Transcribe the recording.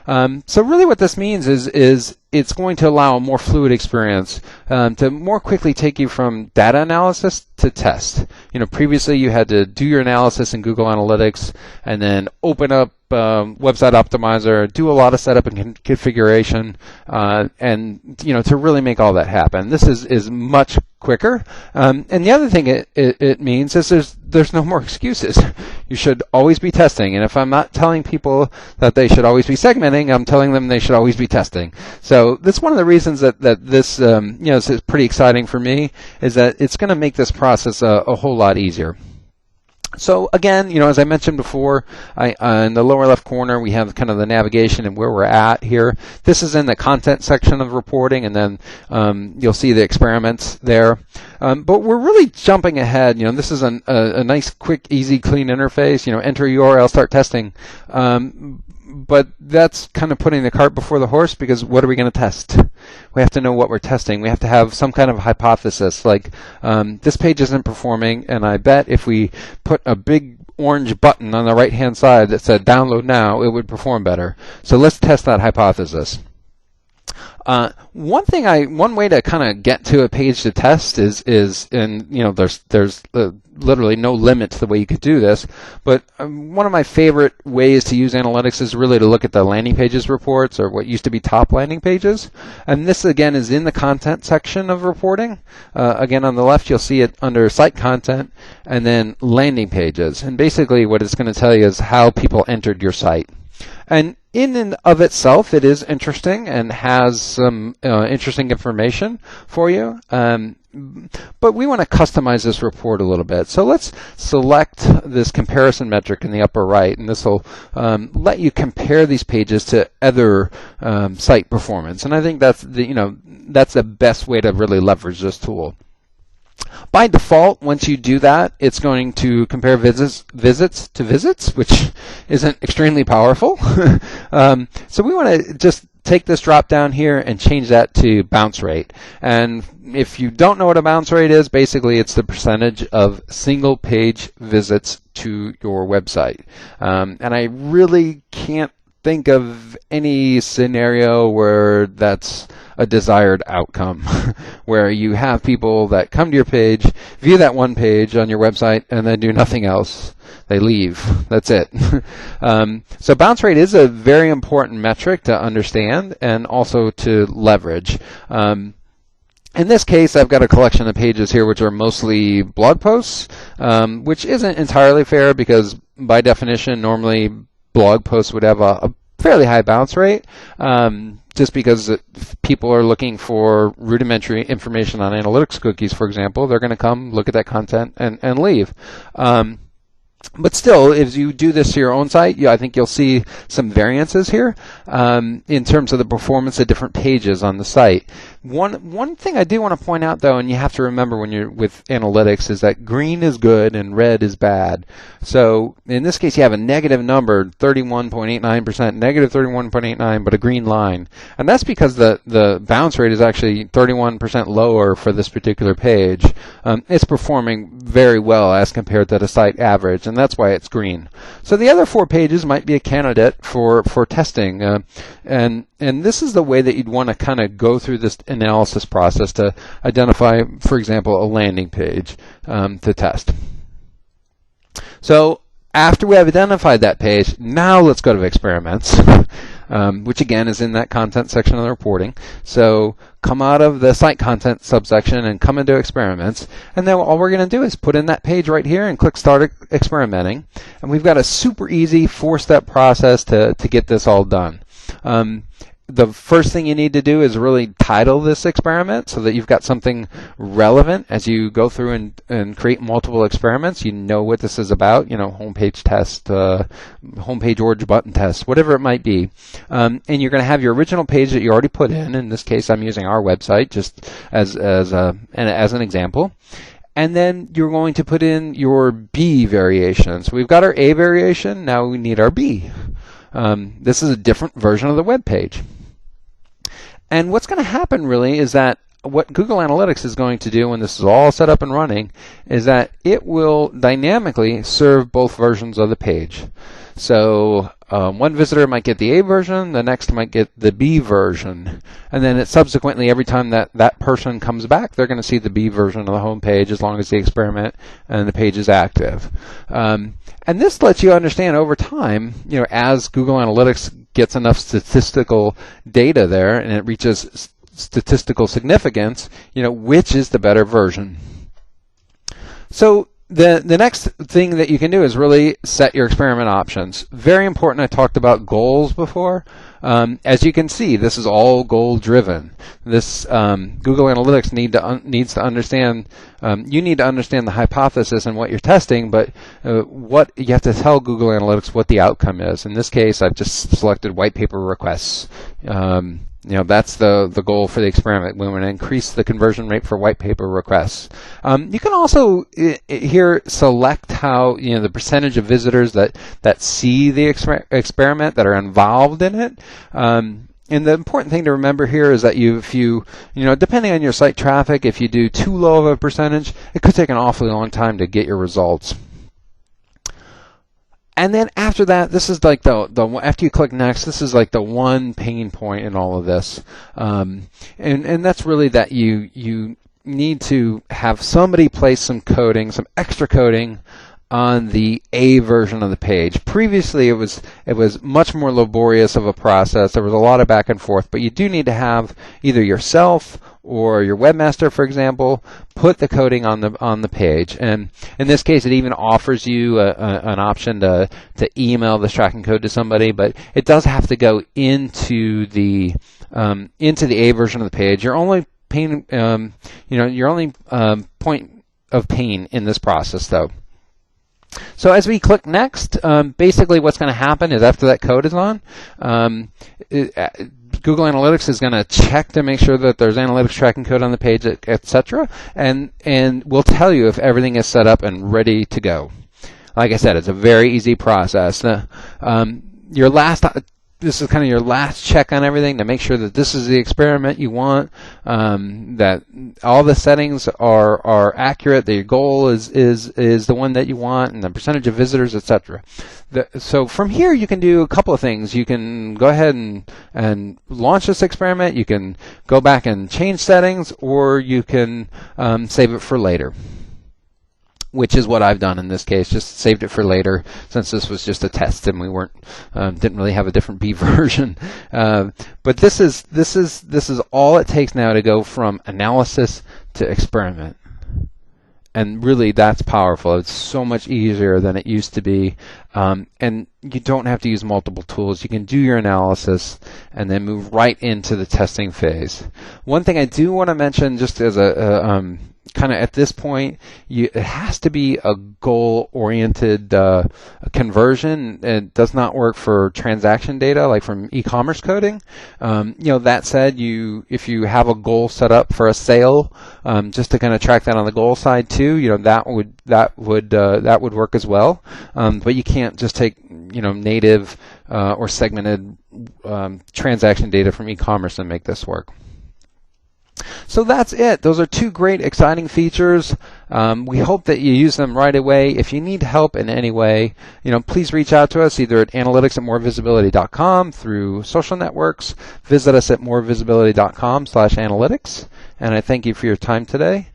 So really what this means is it's going to allow a more fluid experience to more quickly take you from data analysis to test. Previously you had to do your analysis in Google Analytics and then open up Website Optimizer, do a lot of setup and configuration, and to really make all that happen. This is much quicker. And the other thing it means is there's no more excuses. You should always be testing. And if I'm not telling people that they should always be segmenting, I'm telling them they should always be testing. So that's one of the reasons that this this is pretty exciting for me, is that it's going to make this process a whole lot easier. So again, as I mentioned before, in the lower left corner we have kind of the navigation and where we're at here. This is in the content section of reporting, and then you'll see the experiments there. But we're really jumping ahead. This is a nice, quick, easy, clean interface. Enter URL, start testing. But that's kind of putting the cart before the horse, because what are we going to test? We have to know what we're testing. We have to have some kind of hypothesis, like this page isn't performing, and I bet if we put a big orange button on the right-hand side that said download now, it would perform better. So let's test that hypothesis. One way to kind of get to a page to test is there's literally no limit to the way you could do this, but one of my favorite ways to use analytics is really to look at the landing pages reports, or what used to be top landing pages. And this again is in the content section of reporting. Again, on the left you'll see it under site content and then landing pages, and basically what it's going to tell you is how people entered your site. And in and of itself, it is interesting and has some interesting information for you. But we want to customize this report a little bit. So let's select this comparison metric in the upper right, and this will let you compare these pages to other site performance. And I think that's the best way to really leverage this tool. By default, once you do that, it's going to compare visits to visits, which isn't extremely powerful. So we want to just take this drop down here and change that to bounce rate. And if you don't know what a bounce rate is, basically it's the percentage of single page visits to your website. And I really can't think of any scenario where that's a desired outcome, where you have people that come to your page, view that one page on your website, and then do nothing else. They leave. That's it. So bounce rate is a very important metric to understand and also to leverage. In this case, I've got a collection of pages here which are mostly blog posts, which isn't entirely fair, because by definition, normally blog posts would have a fairly high bounce rate, just because people are looking for rudimentary information on analytics cookies, for example. They're going to come, look at that content, and leave. But still, if you do this to your own site, I think you'll see some variances here in terms of the performance of different pages on the site. One thing I do want to point out, though, and you have to remember when you're with analytics, is that green is good and red is bad. So in this case, you have a negative number, 31.89%, negative 31.89, but a green line. And that's because the bounce rate is actually 31% lower for this particular page. It's performing very well as compared to the site average, and that's why it's green. So the other 4 pages might be a candidate for testing, and this is the way that you'd want to kind of go through this analysis process to identify, for example, a landing page to test. So after we have identified that page, now let's go to experiments, which again is in that content section of the reporting. So come out of the site content subsection and come into experiments, and then all we're going to do is put in that page right here and click start experimenting, and we've got a super easy 4-step process to get this all done. The first thing you need to do is really title this experiment so that you've got something relevant as you go through and create multiple experiments. You know what this is about, homepage test, homepage orange button test, whatever it might be. And you're going to have your original page that you already put in. In this case, I'm using our website just as an example. And then you're going to put in your B variation. So we've got our A variation, now we need our B. This is a different version of the web page. And what's going to happen really is that what Google Analytics is going to do when this is all set up and running is that it will dynamically serve both versions of the page. So one visitor might get the A version, the next might get the B version, and then subsequently every time that person comes back, they're going to see the B version of the home page as long as the experiment and the page is active. And this lets you understand over time, as Google Analytics gets enough statistical data there and it reaches statistical significance, which is the better version. So the next thing that you can do is really set your experiment options. Very important. I talked about goals before. As you can see, this is all goal driven. This Google Analytics needs to understand. You need to understand the hypothesis and what you're testing, but what you have to tell Google Analytics what the outcome is. In this case, I've just selected white paper requests. That's the goal for the experiment. We want to increase the conversion rate for white paper requests. You can also here select how the percentage of visitors that see the experiment, that are involved in it. And the important thing to remember here is that if you depending on your site traffic, if you do too low of a percentage, it could take an awfully long time to get your results. And then after that, this is like after you click next, this is like the one pain point in all of this, and that's really that you need to have somebody place some coding, some extra coding on the A version of the page. Previously, it was much more laborious of a process. There was a lot of back and forth, but you do need to have either yourself or your webmaster, for example, put the coding on the page. And in this case, it even offers you an option to email this tracking code to somebody, but it does have to go into the A version of the page. Your only pain, your only point of pain in this process, though. So as we click next, basically what's going to happen is after that code is on, Google Analytics is going to check to make sure that there's analytics tracking code on the page, etc., and will tell you if everything is set up and ready to go. Like I said, it's a very easy process. This is kind of your last check on everything to make sure that this is the experiment you want, that all the settings are accurate, that your goal is the one that you want, and the percentage of visitors, etc. So from here you can do a couple of things. You can go ahead and launch this experiment. You can go back and change settings, or you can save it for later, which is what I've done in this case. Just saved it for later, since this was just a test and we didn't really have a different B version. But this is all it takes now to go from analysis to experiment. And really, that's powerful. It's so much easier than it used to be. And you don't have to use multiple tools. You can do your analysis and then move right into the testing phase. One thing I do want to mention, just as a kind of at this point, it has to be a goal-oriented conversion. It does not work for transaction data, like from e-commerce coding. That said, if you have a goal set up for a sale, just to kind of track that on the goal side too, that would work as well. But you can't just take native or segmented transaction data from e-commerce and make this work. So that's it. Those are two great, exciting features. We hope that you use them right away. If you need help in any way, please reach out to us either at analytics@morevisibility.com, through social networks. Visit us at morevisibility.com/analytics. And I thank you for your time today.